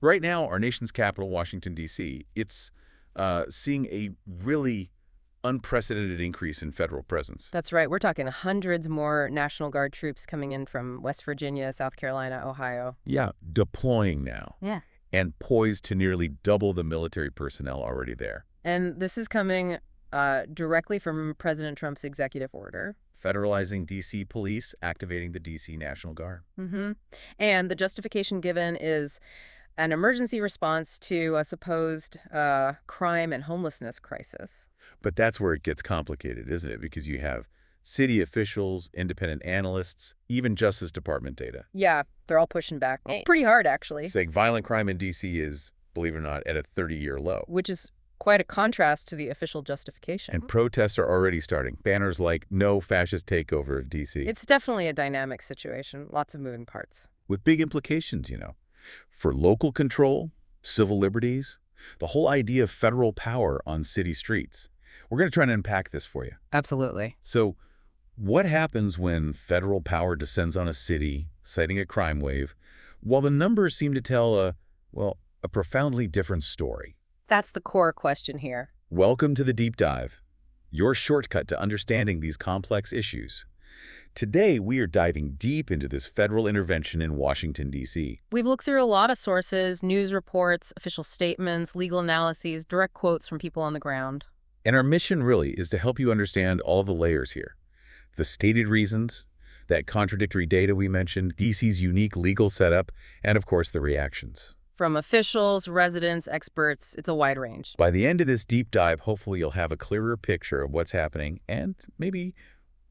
Right now, our nation's capital, Washington, D.C., it's seeing a really unprecedented increase in federal presence. That's right. We're talking hundreds more National Guard troops coming in from West Virginia, South Carolina, Ohio. Yeah, deploying now. Yeah. And poised to nearly double the military personnel already there. And this is coming directly from President Trump's executive order. Federalizing D.C. police, activating the D.C. National Guard. And the justification given is an emergency response to a supposed crime and homelessness crisis. But that's where it gets complicated, isn't it? Because you have city officials, independent analysts, even Justice Department data. Yeah, they're all pushing back. Pretty hard, actually. Saying violent crime in D.C. is, believe it or not, at a 30-year low. Which is quite a contrast to the official justification. And protests are already starting. Banners like, "No fascist takeover of D.C." It's definitely a dynamic situation. Lots of moving parts. With big implications, for local control, civil liberties, the whole idea of federal power on city streets. We're going to try and unpack this for you. Absolutely. So what happens when federal power descends on a city, citing a crime wave, while the numbers seem to tell a profoundly different story? That's the core question here. Welcome to the Deep Dive, your shortcut to understanding these complex issues. Today, we are diving deep into this federal intervention in Washington, D.C. We've looked through a lot of sources, news reports, official statements, legal analyses, direct quotes from people on the ground. And our mission really is to help you understand all the layers here. The stated reasons, that contradictory data we mentioned, D.C.'s unique legal setup, and of course the reactions. From officials, residents, experts, it's a wide range. By the end of this deep dive, hopefully you'll have a clearer picture of what's happening and maybe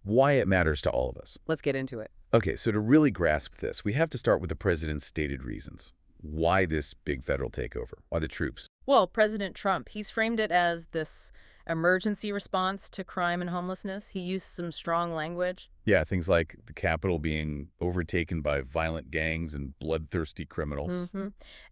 why it matters to all of us. Let's get into it. Okay, so to really grasp this, we have to start with the president's stated reasons. Why this big federal takeover? Why the troops? Well, President Trump, he's framed it as this emergency response to crime and homelessness. He used some strong language. Yeah, things like the Capitol being overtaken by violent gangs and bloodthirsty criminals.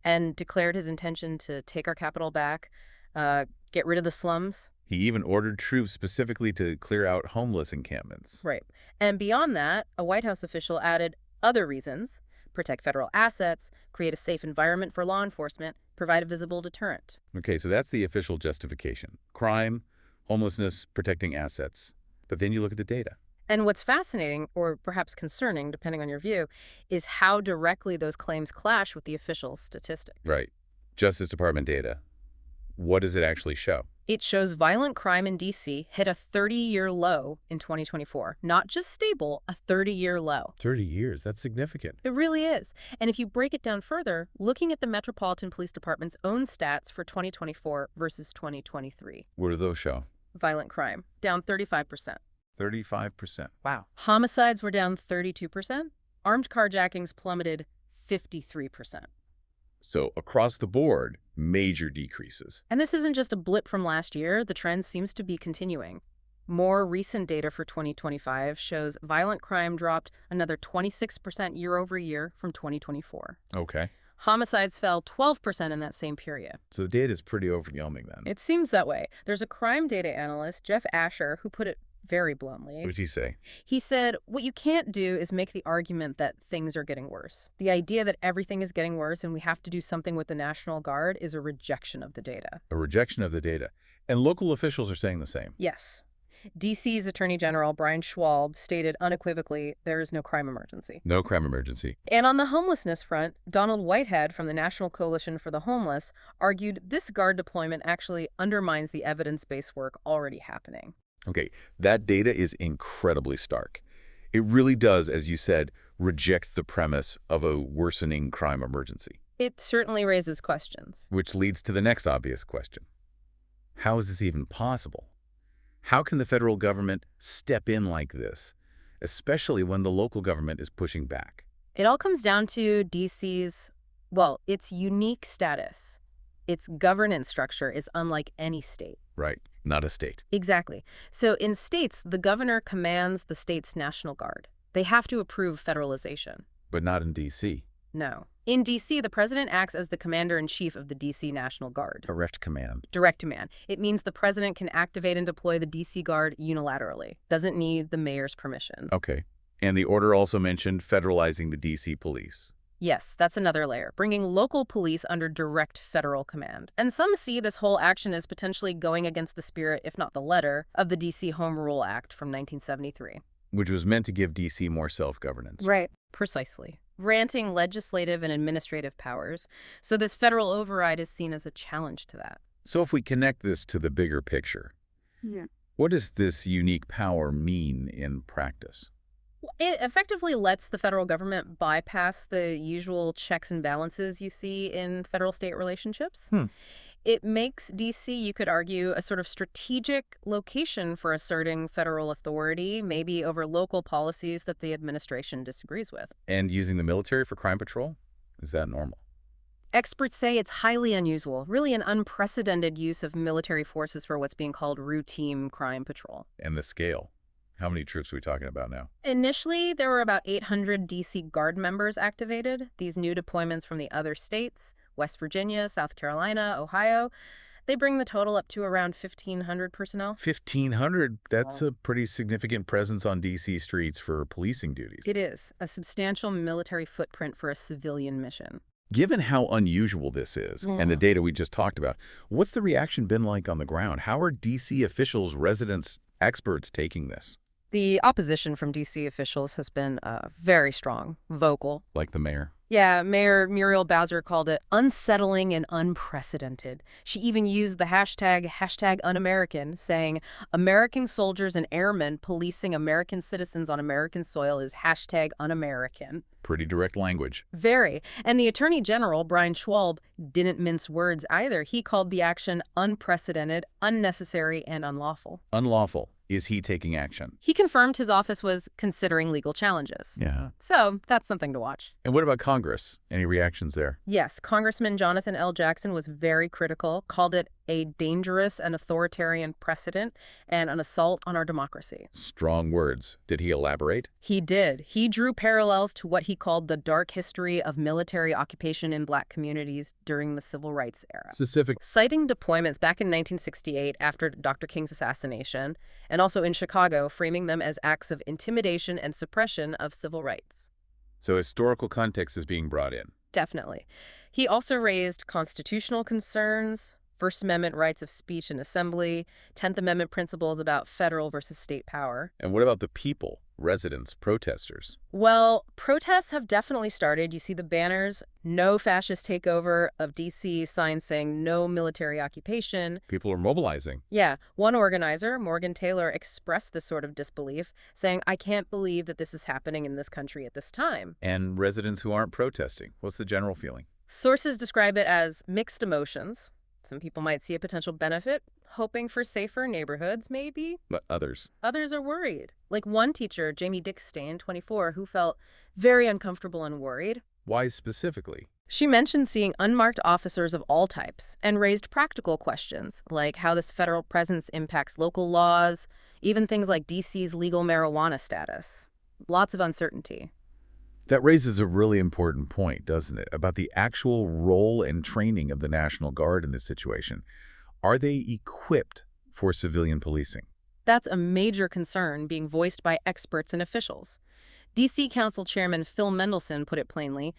And declared his intention to take our capital back, get rid of the slums. He even ordered troops specifically to clear out homeless encampments. Right. And beyond that, a White House official added other reasons: protect federal assets, create a safe environment for law enforcement, provide a visible deterrent. Okay, so that's the official justification. Crime, homelessness, protecting assets. But then you look at the data. And what's fascinating, or perhaps concerning, depending on your view, is how directly those claims clash with the official statistics. Right. Justice Department data. What does it actually show? It shows violent crime in D.C. hit a 30-year low in 2024. Not just stable, a 30-year low. 30 years. That's significant. It really is. And if you break it down further, looking at the Metropolitan Police Department's own stats for 2024 versus 2023. What do those show? Violent crime, down 35%. 35%. Wow. Homicides were down 32%. Armed carjackings plummeted 53%. So across the board, major decreases. And this isn't just a blip from last year. The trend seems to be continuing. More recent data for 2025 shows violent crime dropped another 26% year over year from 2024. Okay. Homicides fell 12% in that same period. So the data is pretty overwhelming then. It seems that way. There's a crime data analyst, Jeff Asher, who put it very bluntly. What did he say? He said, what you can't do is make the argument that things are getting worse. The idea that everything is getting worse and we have to do something with the National Guard is a rejection of the data. A rejection of the data. And local officials are saying the same. Yes. D.C.'s Attorney General Brian Schwalb stated unequivocally there is no crime emergency. No crime emergency. And on the homelessness front, Donald Whitehead from the National Coalition for the Homeless argued this Guard deployment actually undermines the evidence-based work already happening. Okay, that data is incredibly stark. It really does, as you said, reject the premise of a worsening crime emergency. It certainly raises questions. Which leads to the next obvious question. How is this even possible? How can the federal government step in like this, especially when the local government is pushing back? It all comes down to D.C.'s, its unique status. Its governance structure is unlike any state. Right, not a state. Exactly. So in states, the governor commands the state's National Guard. They have to approve federalization. But not in D.C. No. In D.C., the president acts as the commander-in-chief of the D.C. National Guard. Direct command. Direct command. It means the president can activate and deploy the D.C. Guard unilaterally. Doesn't need the mayor's permission. Okay. And the order also mentioned federalizing the D.C. police. Yes, that's another layer, bringing local police under direct federal command. And some see this whole action as potentially going against the spirit, if not the letter, of the D.C. Home Rule Act from 1973. Which was meant to give D.C. more self-governance. Right. Precisely. Granting legislative and administrative powers. So this federal override is seen as a challenge to that. So if we connect this to the bigger picture, what does this unique power mean in practice? It effectively lets the federal government bypass the usual checks and balances you see in federal-state relationships. It makes D.C., you could argue, a sort of strategic location for asserting federal authority, maybe over local policies that the administration disagrees with. And using the military for crime patrol? Is that normal? Experts say it's highly unusual, really an unprecedented use of military forces for what's being called routine crime patrol. And the scale? How many troops are we talking about now? Initially, there were about 800 D.C. Guard members activated. These new deployments from the other states, West Virginia, South Carolina, Ohio, they bring the total up to around 1,500 personnel. 1,500? That's a pretty significant presence on D.C. streets for policing duties. It is a substantial military footprint for a civilian mission. Given how unusual this is, and the data we just talked about, what's the reaction been like on the ground? How are D.C. officials, residents, experts taking this? The opposition from D.C. officials has been very strong, vocal. Like the mayor? Yeah, Mayor Muriel Bowser called it unsettling and unprecedented. She even used the hashtag un-American, saying American soldiers and airmen policing American citizens on American soil is hashtag un-American. Pretty direct language. Very. And the Attorney General, Brian Schwalb, didn't mince words either. He called the action unprecedented, unnecessary, and unlawful. Unlawful. Is he taking action? He confirmed his office was considering legal challenges. Yeah. So that's something to watch. And what about Congress? Any reactions there? Yes, Congressman Jonathan L. Jackson was very critical, called it a dangerous and authoritarian precedent and an assault on our democracy. Strong words. Did he elaborate? He did. He drew parallels to what he called the dark history of military occupation in Black communities during the Civil Rights era. Specific. Citing deployments back in 1968 after Dr. King's assassination, and also in Chicago, framing them as acts of intimidation and suppression of civil rights. So historical context is being brought in. Definitely. He also raised constitutional concerns, First Amendment rights of speech and assembly, 10th Amendment principles about federal versus state power. And what about the people, residents, protesters? Well, protests have definitely started. You see the banners, no fascist takeover of D.C., signs saying no military occupation. People are mobilizing. Yeah. One organizer, Morgan Taylor, expressed this sort of disbelief, saying, I can't believe that this is happening in this country at this time. And residents who aren't protesting, what's the general feeling? Sources describe it as mixed emotions. Some people might see a potential benefit, hoping for safer neighborhoods, maybe. But others? Others are worried. Like one teacher, Jamie Dickstein, 24, who felt very uncomfortable and worried. Why specifically? She mentioned seeing unmarked officers of all types and raised practical questions, like how this federal presence impacts local laws, even things like D.C.'s legal marijuana status. Lots of uncertainty. That raises a really important point, doesn't it, about the actual role and training of the National Guard in this situation. Are they equipped for civilian policing? That's a major concern being voiced by experts and officials. D.C. Council Chairman Phil Mendelson put it plainly,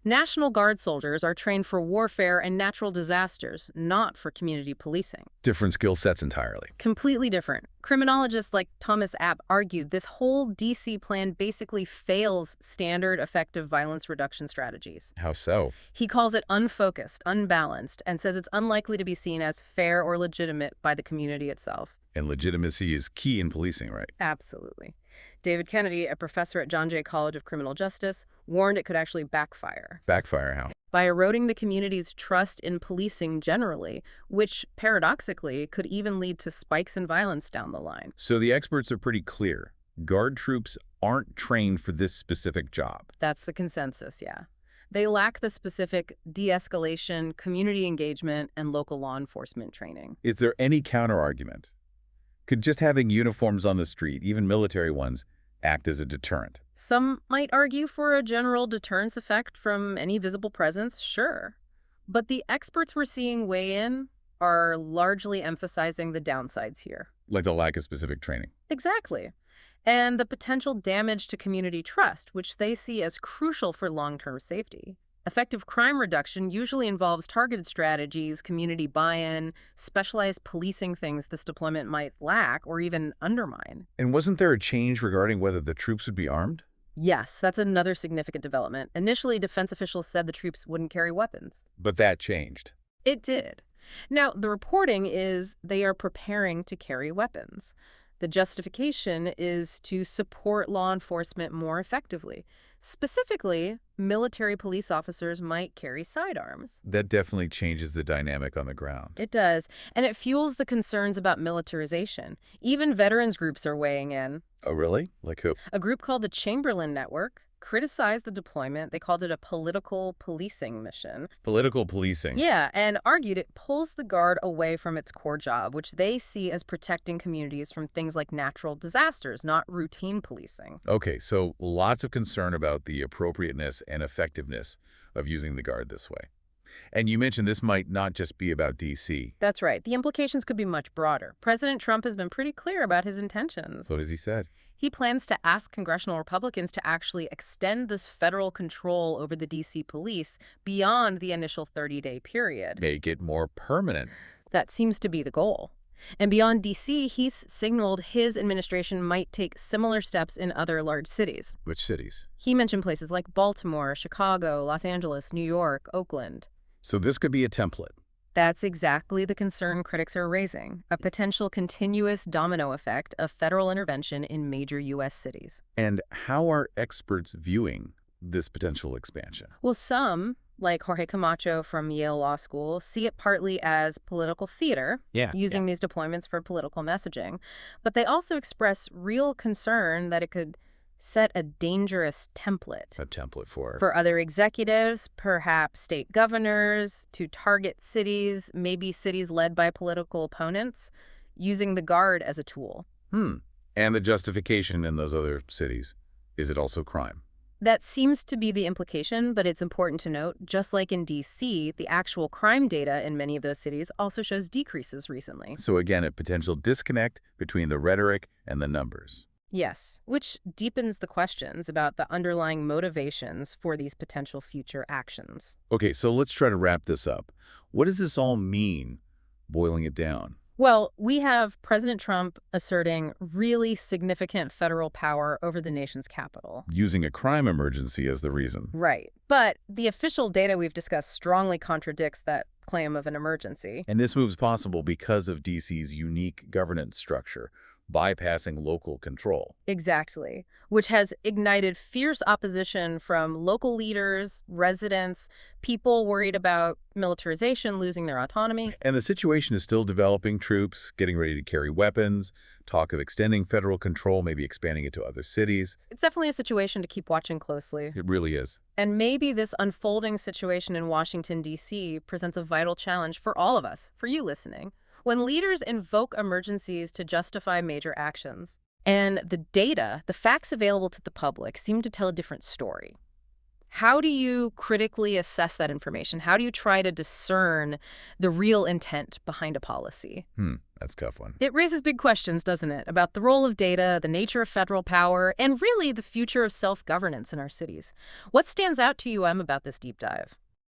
National Guard soldiers are trained for warfare and natural disasters, not for community policing. Different skill sets entirely. Completely different. Criminologists like Thomas App argued this whole D.C. plan basically fails standard effective violence reduction strategies. How so? He calls it unfocused, unbalanced, and says it's unlikely to be seen as fair or legitimate by the community itself. And legitimacy is key in policing, right? Absolutely. David Kennedy, a professor at John Jay College of Criminal Justice, warned it could actually backfire. Backfire how? By eroding the community's trust in policing generally, which, paradoxically, could even lead to spikes in violence down the line. So the experts are pretty clear. Guard troops aren't trained for this specific job. That's the consensus, yeah. They lack the specific de-escalation, community engagement, and local law enforcement training. Is there any counter-argument? Could just having uniforms on the street, even military ones, act as a deterrent? Some might argue for a general deterrence effect from any visible presence, sure. But the experts we're seeing weigh in are largely emphasizing the downsides here. Like the lack of specific training. Exactly. and the potential damage to community trust, which they see as crucial for long-term safety. Effective crime reduction usually involves targeted strategies, community buy-in, specialized policing, things this deployment might lack or even undermine. And wasn't there a change regarding whether the troops would be armed? Yes, that's another significant development. Initially, defense officials said the troops wouldn't carry weapons. But that changed. It did. Now, the reporting is they are preparing to carry weapons. The justification is to support law enforcement more effectively. Specifically, military police officers might carry sidearms. That definitely changes the dynamic on the ground. It does, and it fuels the concerns about militarization. Even veterans groups are weighing in. Oh, really? Like who? A group called the Chamberlain Network criticized the deployment. They called it a political policing mission. Political policing. Yeah, and argued it pulls the Guard away from its core job, which they see as protecting communities from things like natural disasters, not routine policing. Okay, so lots of concern about the appropriateness and effectiveness of using the Guard this way. And you mentioned this might not just be about D.C. That's right. The implications could be much broader. President Trump has been pretty clear about his intentions. What has he said? He plans to ask congressional Republicans to actually extend this federal control over the D.C. police beyond the initial 30-day period. Make it more permanent. That seems to be the goal. And beyond D.C., he's signaled his administration might take similar steps in other large cities. Which cities? He mentioned places like Baltimore, Chicago, Los Angeles, New York, Oakland. So this could be a template. That's exactly the concern critics are raising, a potential continuous domino effect of federal intervention in major U.S. cities. And how are experts viewing this potential expansion? Well, some, like Jorge Camacho from Yale Law School, see it partly as political theater, using these deployments for political messaging. But they also express real concern that it could set a dangerous template. A template for? For other executives, perhaps state governors, to target cities, maybe cities led by political opponents, using the Guard as a tool. And the justification in those other cities, is it also crime? That seems to be the implication, but it's important to note, just like in D.C., the actual crime data in many of those cities also shows decreases recently. So again, a potential disconnect between the rhetoric and the numbers. Yes, which deepens the questions about the underlying motivations for these potential future actions. Okay, so let's try to wrap this up. What does this all mean, boiling it down? Well, we have President Trump asserting really significant federal power over the nation's capital. Using a crime emergency as the reason. Right. But the official data we've discussed strongly contradicts that claim of an emergency. And this move's possible because of D.C.'s unique governance structure, bypassing local control. Exactly, which has ignited fierce opposition from local leaders, residents, people worried about militarization, losing their autonomy. And the situation is still developing. Troops getting ready to carry weapons, talk of extending federal control, maybe expanding it to other cities. It's definitely a situation to keep watching closely. It really is. And maybe this unfolding situation in Washington, D.C. presents a vital challenge for all of us, for you listening. When leaders invoke emergencies to justify major actions, and the data, the facts available to the public, seem to tell a different story. How do you critically assess that information? How do you try to discern the real intent behind a policy? That's a tough one. It raises big questions, doesn't it, about the role of data, the nature of federal power, and really the future of self-governance in our cities. What stands out to you, Em, about this deep dive?